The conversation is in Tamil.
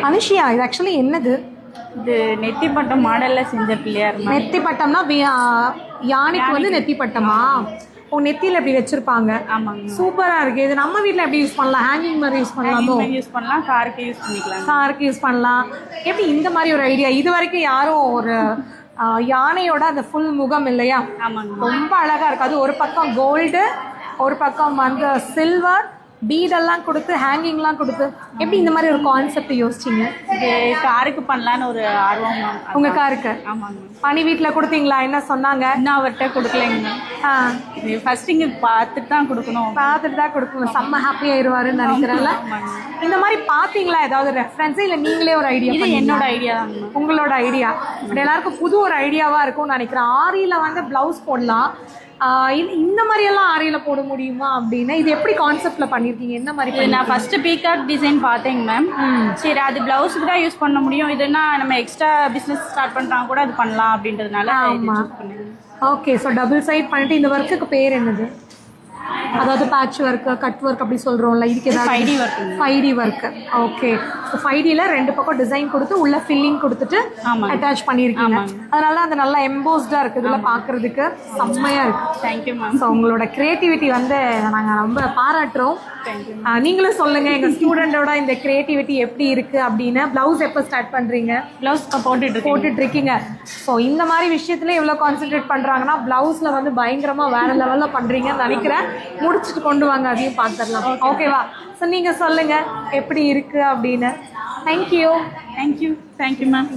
அனுஷியா, இது ஆக்சுவலி என்னது? இது நெத்தி பட்டம் மாடல்ல செஞ்ச பிள்ளையார். நெத்தி பட்டம்னா யானைக்கு வந்து நெத்தி பட்டமா? நெத்தியில் எப்படி வச்சிருப்பாங்க? ஆமாங்க. சூப்பராக இருக்குது. இது நம்ம வீட்டில் எப்படி யூஸ் பண்ணலாம்? ஹேங்கிங் மாதிரி யூஸ் பண்ணலாமோ? யூஸ் பண்ணலாம், காருக்கு யூஸ் பண்ணிக்கலாம். காருக்கு யூஸ் பண்ணலாம். எப்படி இந்த மாதிரி ஒரு ஐடியா? இது வரைக்கும் யாரும் ஒரு யானையோட அந்த ஃபுல் முகம் இல்லையா? ஆமாங்க. ரொம்ப அழகாக இருக்குது. அது ஒரு பக்கம் கோல்டு, ஒரு பக்கம் வந்து சில்வர், பீடெல்லாம் கொடுத்து ஹேங்கிங்லாம் கொடுத்து எப்படி இந்த மாதிரி ஒரு கான்செப்ட் யோசிச்சிங்க? இது காருக்கு பண்ணலான்னு ஒரு ஆர்வம். உங்கள் காருக்கு? ஆமாங்க. பணி வீட்டில் கொடுத்தீங்களா? என்ன சொன்னாங்க? இன்னும் அவர்கிட்ட கொடுக்கலைங்க. ஃபர்ஸ்ட் இங்கே பார்த்துட்டு தான் கொடுக்கணும். பார்த்துட்டு தான் கொடுக்கணும். செம்ம ஹாப்பியாக இருவாருன்னு நினைக்கிறேன்ல. இந்த மாதிரி பார்த்தீங்களா ஏதாவது ரெஃபரன்ஸ், இல்லை நீங்களே ஒரு ஐடியா? இது என்னோட ஐடியா தாங்க. உங்களோட ஐடியா. இப்படி எல்லாருக்கும் புது ஒரு ஐடியாவாக இருக்கும்னு நினைக்கிறேன். ஆரியில் வந்து ப்ளவுஸ் போடலாம். இந்த மாதிரியெல்லாம் ஆரியில் போட முடியுமா அப்படின்னு இது எப்படி கான்செப்டில் பண்ணியிருக்கீங்க? என்ன மாதிரி? நான் ஃபஸ்ட்டு பீகாக் டிசைன் பார்த்தேங்க மேம். சரி, அது ப்ளவுஸுக்கு தான் யூஸ் பண்ண முடியும். இதுனா நம்ம எக்ஸ்ட்ரா பிஸ்னஸ் ஸ்டார்ட் பண்ணுறாங்க கூட அது பண்ணலாம் அப்படின்றதுனால. ஆமாம். ஓகே. ஸோ டபுள் சைட் பண்ணிட்டு இந்த ஒர்க்குக்கு பேர் என்னது? அதாவது பேட்ச் ஒர்க்கு, கட் ஒர்க் அப்படி சொல்கிறோம்ல, இதுக்கு ஏதாவது 5D work. 5D work. Okay. So 5Dயில் 2 பக்கம் டிசைன் கொடுத்து உள்ள ஃபில்லிங் கொடுத்துட்டு அட்டாச் பண்ணியிருக்கீங்க. அதனால அது நல்லா எம்போஸ்டாக இருக்குது. இதில் பார்க்குறதுக்கு செம்மையாக இருக்குது. Thank you ma'am. ஸோ உங்களோட க்ரியேட்டிவிட்டி வந்து நாங்கள் ரொம்ப பாராட்டுறோம். நீங்களும் சொல்லுங்கள் எங்கள் ஸ்டூடெண்டோட இந்த க்ரியேட்டிவிட்டி எப்படி இருக்குது அப்படின்னு. ப்ளவுஸ் எப்போ ஸ்டார்ட் பண்ணுறீங்க? ப்ளவுஸ் போட்டுட்ருக்கீங்க. ஸோ இந்த மாதிரி விஷயத்துல எவ்வளோ கான்சென்ட்ரேட் பண்ணுறாங்கன்னா ப்ளவுஸில் வந்து பயங்கரமாக வேறு லெவலில் பண்ணுறீங்கன்னு நினைக்கிறேன். முடிச்சுட்டு கொண்டு வாங்க, அதையும் பார்த்துடலாம். ஓகேவா? ஸோ நீங்கள் சொல்லுங்கள் எப்படி இருக்குது அப்படின்னு. தேங்க்யூ. Thank you ma'am.